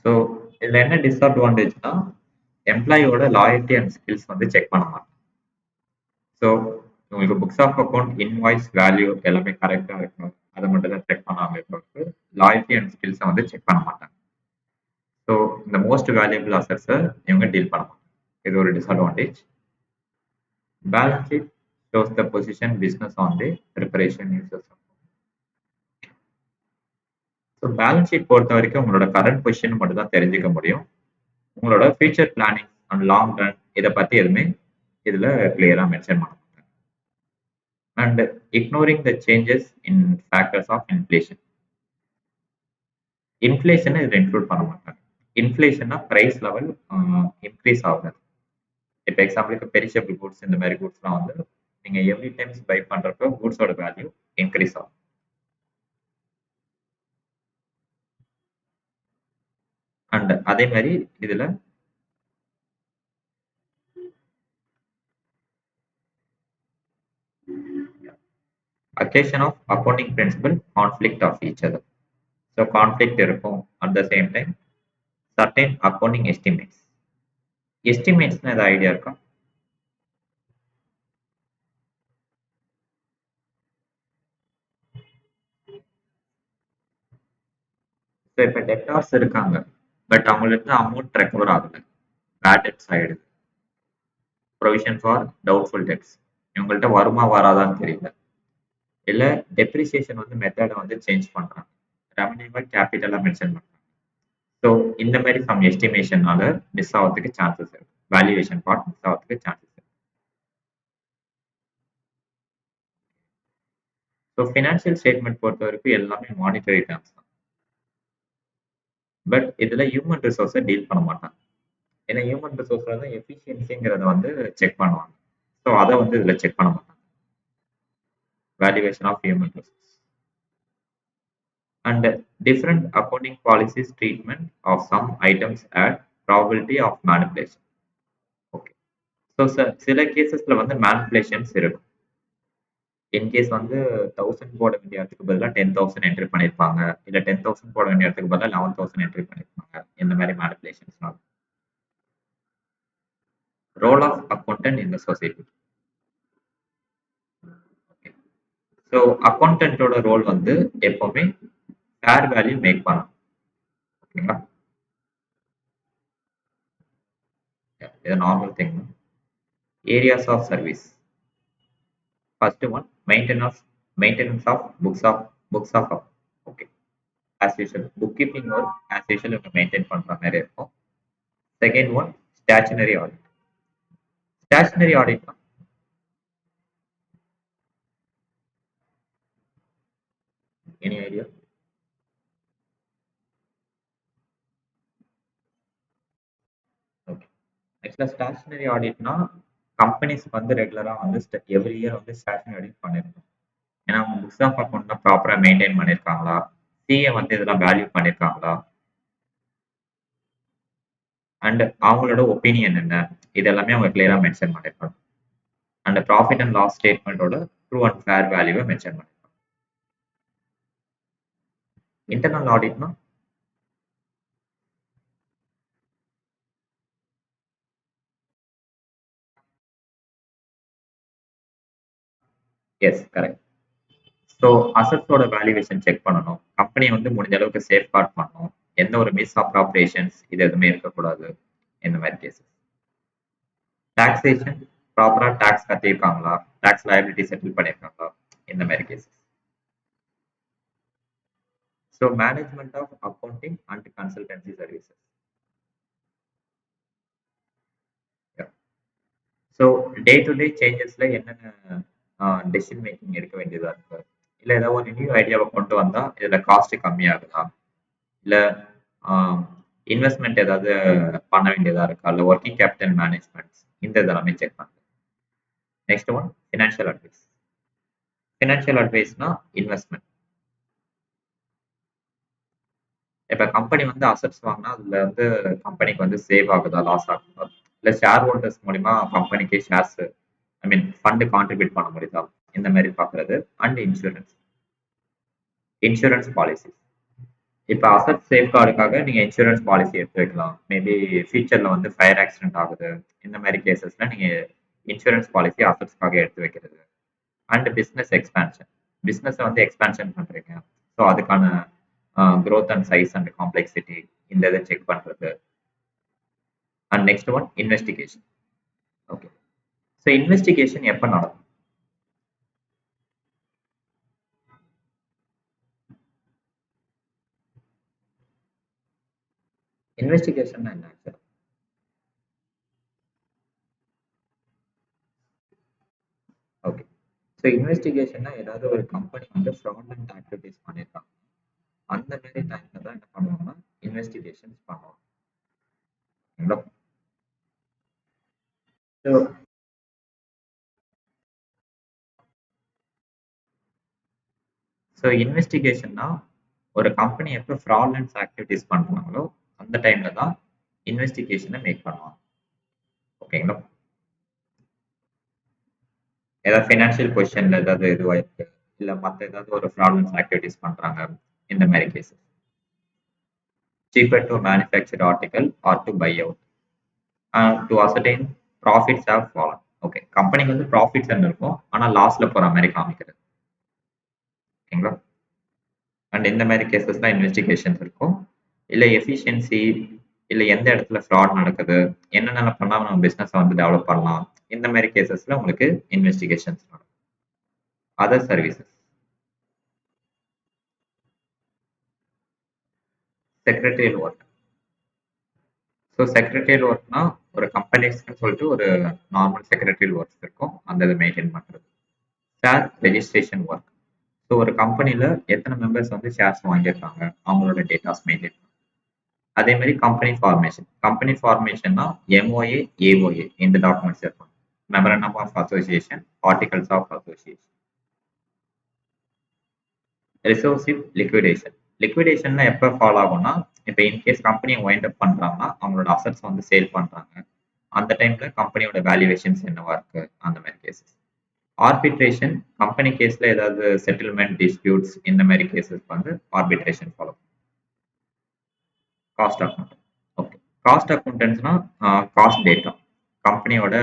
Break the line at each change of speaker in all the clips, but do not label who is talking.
So இதில் என்ன டிஸ்அட்வான்டேஜ்னா எம்ப்ளாயோட லாயல்ட்டி அண்ட் ஸ்கில்ஸ் வந்து செக் பண்ண மாட்டாங்க. ஸோ உங்களுக்கு books of account invoice value எல்லாமே கரெக்டாக இருக்கும், அதை மட்டும் தான் செக் பண்ணாமல் இருக்கிறதுக்கு லாயல்ட்டி அண்ட் ஸ்கில்ஸை வந்து செக் பண்ண மாட்டாங்க. ஸோ இந்த மோஸ்ட் வேல்யூபிள் அசட்ஸை இவங்க டீல் பண்ண மாட்டாங்க. இது ஒரு disadvantage. Balance sheet shows the position business on the preparation users. So balance sheet பொறுத்த வரைக்கும் உங்களோட கரண்ட் பொசிஷன் மட்டும் தான் தெரிஞ்சுக்க முடியும். உங்களோட future planning and long run இதை பற்றி எதுவுமே இதில் கிளியராக மென்ஷன் பண்ண மாட்டாங்க. And ignoring the changes in factors of inflation. இன்ஃப்ளேஷனை இதில் இன்க்ளூட் பண்ண மாட்டாங்க. இன்ஃப்ளேஷன்னா ப்ரைஸ் லெவல் இன்க்ரீஸ் ஆகுது. இப்போ எக்ஸாம்பிளுக்கு பெரிஷபிள் குட்ஸ் இந்த மாதிரி குட்ஸ்லாம் வந்து நீங்கள் எவ்ரி டைம்ஸ் பை பண்ணுறப்போ குட்ஸோட வேல்யூ இன்க்ரீஸ் ஆகும். அண்ட் அதே மாதிரி இதில் occasion of accounting principle conflict of each other. So conflict இருக்கும். At the same time certain accounting estimates. Estimatesனா ஏதாவது ஐடியா இருக்கா? ஸோ இப்போ டெப்டார்ஸ் இருக்காங்க, பட் அவங்களுக்கு அமௌண்ட் ரெக்கவர் ஆகலை, பேட் டெப்ஸ் ஆயிடுது. ப்ரொவிஷன் ஃபார் டவுட்ஃபுல் டெப்ஸ், இவங்கள்ட்ட வருமா வராதான்னு தெரியல. இல்லை டெப்ரிசியேஷன் வந்து மெத்தடை வந்து சேஞ்ச் பண்ணுறாங்க, ரெவன்யூவை கேபிட்டலாக மென்ஷன் பண்ணுறாங்க. ஸோ இந்த மாதிரி சம் எஸ்டிமேஷனால மிஸ் ஆகிறதுக்கு சான்சஸ் இருக்கு, வேல்யூவேஷன் பார்ட் மிஸ் ஆகிறதுக்கு சான்சஸ் இருக்கு. ஸோ ஃபினான்ஷியல் ஸ்டேட்மெண்ட் பொறுத்த வரைக்கும் எல்லாமே மானிட்டரி டேர்ம்ஸ் தான், பட் இதில் ஹியூமன் ரிசோர்ஸை டீல் பண்ண மாட்டாங்க. ஏன்னா ஹியூமன் ரிசோர்ஸில் தான் எஃபிஷியன்சிங்கிறத வந்து செக் பண்ணுவாங்க. ஸோ அதை வந்து இதில் செக் பண்ண மாட்டாங்க. Valuation of human resource and different accounting policies treatment of some items at probability of manipulation. Okay, so சில கேசஸில் வந்து மேனிபுலேஷன்ஸ் இருக்கும். இன்கேஸ் வந்து 1000 போட வேண்டிய இடத்துக்கு பதிலாக 10,000 என்ட்ரி பண்ணியிருப்பாங்க, இல்லை 10,000 போட வேண்டிய இடத்துக்கு பதிலாக 11,000 என்ட்ரி பண்ணியிருப்பாங்க. இந்த மாதிரி மேனிபுலேஷன்ஸ்னால. Role of accountant in the society. Okay, so அக்கௌண்டன்ட்டோட ரோல் வந்து எப்போவுமே ஃபேர் வேல்யூ மேக் பண்ணணும். ஓகேங்களா, இது normal thing. Areas of service. First one maintenance of books of okay, as usual book keeping work as usual இவங்க maintain பண்ணுற மாதிரி இருக்கும். Second one stationary audit. Stationary ஆடிட்னா எனி ஐடியா? ஓகே, ஆக்சுவலாக stationary ஆடிட்னா கம்பெனிஸ்க்கு வந்து ரெகுலராக வந்து எவ்ரி இயர் வந்து ஸ்டேஷனரி ஆடிட் பண்ணியிருக்கோம். ஏன்னா அவங்க புக்ஸ் ஆஃப் அக்கௌண்ட்லாம் ப்ராப்பராக மெயின்டைன் பண்ணியிருக்காங்களா, சிஏ வந்து இதெல்லாம் வேல்யூ பண்ணியிருக்காங்களா, அண்ட் அவங்களோட ஒப்பீனியன் என்ன, இதெல்லாமே அவங்க கிளியராக மென்ஷன் பண்ணியிருக்காங்க. அண்ட் ப்ராஃபிட் அண்ட் லாஸ் ஸ்டேட்மெண்ட்டோட ட்ரூ அண்ட் ஃபேர் வேல்யூவை மென்ஷன் பண்ணியிருக்காங்க. இன்டர்னல் ஆடிட்னா எஸ் கரெக்ட். ஸோ அசட்ஸோட வேல்யூவேஷன் செக் பண்ணணும், கம்பெனி வந்து முடிஞ்ச அளவுக்கு சேஃப் கார்ட் பண்ணணும், எந்த ஒரு மிஸ் அப்ராப்ரேஷன்ஸ் இது எதுவுமே இருக்கக்கூடாது. இந்த மாதிரி கேசஸ். டாக்ஸேஷன் ப்ராப்பராக டாக்ஸ் கட்டியிருக்காங்களா, டாக்ஸ் லயபிலிட்டி செட்டில் பண்ணியிருக்காங்களா, இந்த மாதிரி cases. So management of accounting and consultancy services. So day to day சேஞ்சஸ்ல என்னென்ன டெசிஷன் மேக்கிங் எடுக்க வேண்டியதா இருக்கு, இல்லை ஏதாவது ஒரு நியூ ஐடியாவை கொண்டு வந்தா இதுல காஸ்ட் கம்மியாகுதா, இல்லை இன்வெஸ்ட்மெண்ட் ஏதாவது பண்ண வேண்டியதா இருக்கா, இல்லை ஒர்க்கிங் கேபிட்டல் மேனேஜ்மெண்ட், இந்த இதெல்லாமே செக் பண்ணுங்க. Next one financial advice. Financial அட்வைஸ்னா இன்வெஸ்ட்மெண்ட். இப்போ கம்பெனி வந்து அசட்ஸ் வாங்கினா அதுல வந்து கம்பெனிக்கு வந்து சேவ் ஆகுதா லாஸ் ஆகுதா, இல்லை ஷேர் ஹோல்டர்ஸ் மூலிமா கம்பெனிக்கு ஷேர்ஸ் ஐ மீன் ஃபண்டு கான்ட்ரிபியூட் பண்ண முடியுதா, இந்த மாதிரி பார்க்குறது. And insurance policy. இப்போ அசட் சேஃப்கார்டுக்காக நீங்க இன்சூரன்ஸ் பாலிசி எடுத்து வைக்கலாம். மேபி ஃபியூச்சர்ல வந்து ஃபயர் ஆக்சிடென்ட் ஆகுது. இந்த மாதிரி கேசஸ்ல நீங்க இன்சூரன்ஸ் பாலிசி அசட்ஸ்க்காக எடுத்து வைக்கிறது. And business expansion. பிசினஸை வந்து எக்ஸ்பான்ஷன் பண்றீங்க. ஸோ அதுக்கான growth and size and complexity இந்த இதை செக் பண்றது. And next one investigation. Okay. So investigation எப்போ நடக்கும்? இன்வெஸ்டிகேஷன் என்ன ஆக்சுவலா? ஓகே. ஸோ இன்வெஸ்டிகேஷன்னா ஏதாவது ஒரு கம்பெனி வந்து ஃப்ராட்லண்ட் ஆக்டிவிட்டிஸ் பண்ணியிருக்காங்க. அந்த மாதிரி டைம்ல தான் என்ன பண்ணுவாங்கன்னா இன்வெஸ்டிகேஷன்ஸ் பண்ணுவாங்க. ஸோ ஸோ இன்வெஸ்டிகேஷன்னா ஒரு கம்பெனி எப்போ ஃப்ராட்லன்ஸ் ஆக்டிவிட்டிஸ் பண்ணுறாங்களோ அந்த டைம்ல தான் இன்வெஸ்டிகேஷனை மேக் பண்ணுவாங்க. ஓகேங்களா? ஏதாவது ஃபினான்ஷியல் பொசிஷன்ல ஏதாவது இதுவாயிருக்கு, இல்லை மற்ற ஏதாவது ஒரு ஃப்ராட்லன்ஸ் ஆக்டிவிட்டிஸ் பண்ணுறாங்க, இந்த மாதிரி cases. cheaper to manufacture article or to buy out to ascertain profits have fallen. Okay, கம்பெனிக்கு வந்து ப்ராஃபிட்ஸ் இருக்கும், ஆனால் லாஸ்ல போற மாதிரி காமிக்கிறது. ஓகேங்களா? அண்ட் இந்த மாதிரி கேசஸ்லாம் இன்வெஸ்டிகேஷன்ஸ் இருக்கும். இல்லை எஃபிஷியன்சி, இல்லை எந்த இடத்துல ஃப்ராட் நடக்குது, என்னென்ன பண்ணால் நம்ம பிஸ்னஸை வந்து டெவலப் பண்ணலாம், இந்த மாதிரி கேசஸ்ல உங்களுக்கு இன்வெஸ்டிகேஷன்ஸ் நடக்கும். Other services. Secretarial work. So secretarial ஒர்க்னா ஒரு கம்பெனிஸ்க்குன்னு சொல்லிட்டு ஒரு நார்மல் செக்ரட்டரியல் ஒர்க்ஸ் இருக்கும், அந்த இதை மெயின்டைன் பண்ணுறது. Share registration work. ஸோ ஒரு கம்பெனியில் எத்தனை மெம்பர்ஸ் வந்து ஷேர்ஸ் வாங்கியிருக்காங்க, அவங்களோட டேட்டாஸ் மெயின்டைன். அதே மாதிரி கம்பெனி ஃபார்மேஷன். கம்பெனி ஃபார்மேஷன்னா எம்ஓஏ, ஏஓஏ இந்த டாக்குமெண்ட்ஸ் இருக்கும். Memorandum of association, articles of association. ரிசோர்சிவ் லிக்விடேஷன். லிக்விடேஷன்ல எப்போ ஃபாலோ ஆகும்னா, இப்போ இன்கேஸ் கம்பெனியை வைண்ட் அப் பண்ணுறாங்கன்னா அவங்களோட அசட்ஸ் வந்து சேல் பண்ணுறாங்க, அந்த டைம்ல கம்பெனியோட வேல்யூவேஷன்ஸ் என்னவா இருக்கு, அந்த மாதிரி கேசஸ். ஆர்பிட்ரேஷன். கம்பெனி கேஸ்ல ஏதாவது செட்டில்மெண்ட் டிஸ்பியூட்ஸ் இந்த மாதிரி கேசஸ் வந்து arbitration follow. Cost account. Okay. Cost அக்கௌண்டன்ட்ஸ்னா காஸ்ட் டேட்டா, கம்பெனியோட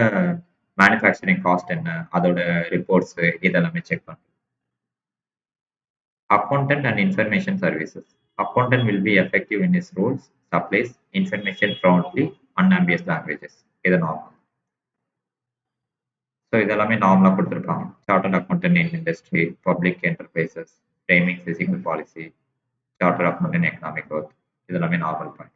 மேனுஃபேக்சரிங் காஸ்ட் என்ன, அதோட ரிப்போர்ட்ஸ் இதெல்லாமே செக் பண்ணுறது. Accountant and information services. Accountant will be effective in his roles, supplies information promptly, unambiguous languages. இது நார்மல். ஸோ இதெல்லாமே நார்மலாக கொடுத்துருப்பாங்க. Chartered accountant in industry, public enterprises, framing fiscal policy, chartered accountant economic growth, இதெல்லாமே normal point.